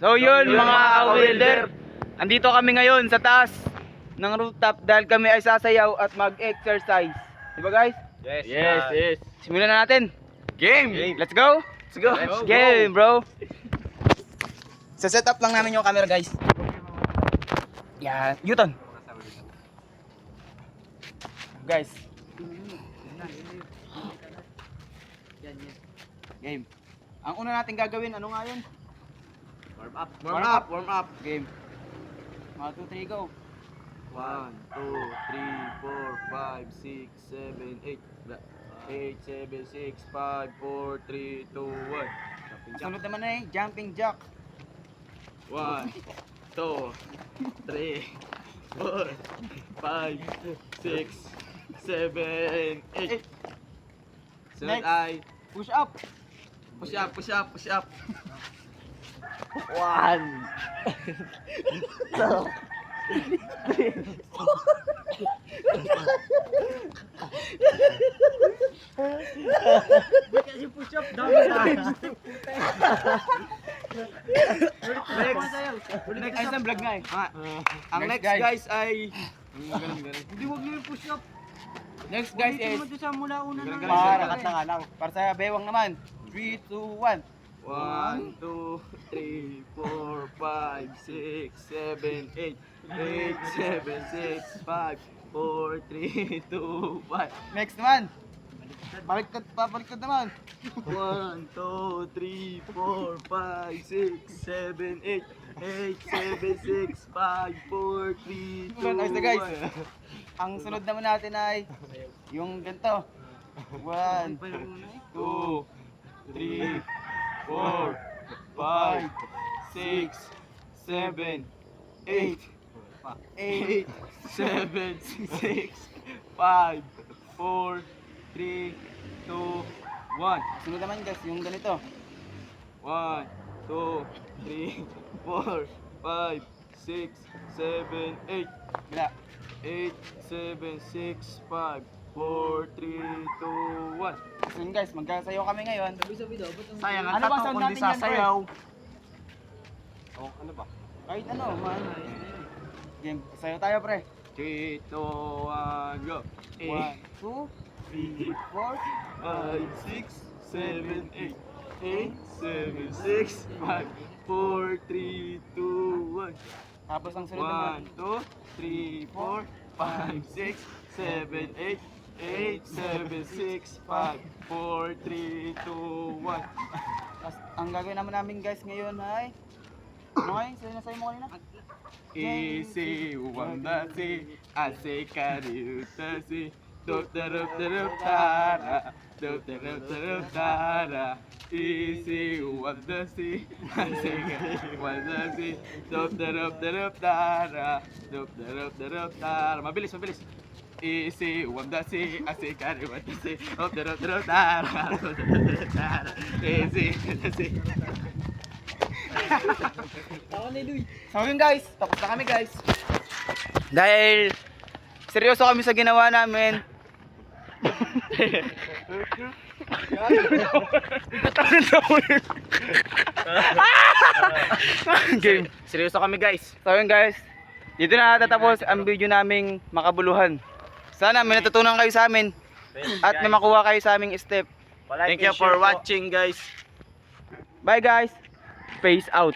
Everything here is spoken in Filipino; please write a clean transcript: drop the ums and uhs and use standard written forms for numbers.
So yun mga ka-wilder, andito kami ngayon sa taas ng rooftop dahil kami ay sasayaw at mag-exercise. Diba guys? Yes. Simulan na natin. Game. Let's go! Let's go. Game bro! Sa setup lang namin yung camera guys. Yan, Newton. Guys. Game. Ang una natin gagawin, ano nga yun? Warm up. Game. 1, 2, 3, go. 1, 2, 3, 4, 5, 6, 7, 8. 8, 7, 6, 5, 4, 3, 2, 1. Sunod naman na jumping jack. 1, 2, 3, 4, 5, 6, 7, 8. Sunod Next. ay Push up. push up. 1. Kasi push up dami na. Next ay vlog nga eh. Ang Next, next guys. guys ay Hindi wag niyo yung push up. Next guys is Ulitin mo sa mula una na. para sa bewang naman. 3, 2, 1. 1, 2, 3, 4, 5, 6, 7, 8. 8, 7, 6, 5, 4, 3, 2, 1. Next naman. Baliktad naman. 1, 2, 3, 4, 5, 6, 7, 8. 8, 7, 6, 5, 4, 3, 2, 1. Nice na, guys. Ang sunod naman natin ay yung ganito. 1, 2, 3, 4, 5, 6, 7, 8. 8, 7, 6, 5, 4, 3, 2, 1. Sunod naman guys, yung ganito. 1, 2, 3, 4, 5, 6, 7, 8. Bila. 8, 7, 6, 5, 4, 3, 2, 1. So yun guys, magkasayaw kami ngayon. Sabi daw, ba't ang... Sayang Ano bang sound natin yan, sasayaw. Oh, ano ba? Kahit ano, man. Game, sayaw tayo pre. 3, 2, 1, go. 1, 2, 3, 4. 5, 6, 7, 8. 8, 7, 6, 5, 4, 3, 2, 1. Tapos ang sunod naman. 1, 2, 3, 4, 5, 6, 7, 8. 8, 7, 6, 5, 4, 3, 2, 1. Tapos ang gagawin naman namin guys ngayon ay ano nga yung sinasabi mo kanina? Easy, wandasi, ase kariutasi, dotarutara, dotarutara. Easy, wandasi, ase kariutasi, dotarutara, dotarutara. Mabilis. Easy, wandasi, ase kariutasi, dotarutara, easy, wandasi. So yun guys, tapos na kami guys. Dahil seryoso kami sa ginawa namin. Game. Seryoso kami guys. So yun guys, dito na natatapos ang video naming makabuluhan. Sana may natutunan kayo sa amin at may makuha kayo sa aming step. Thank you for watching guys. Bye guys. Peace out.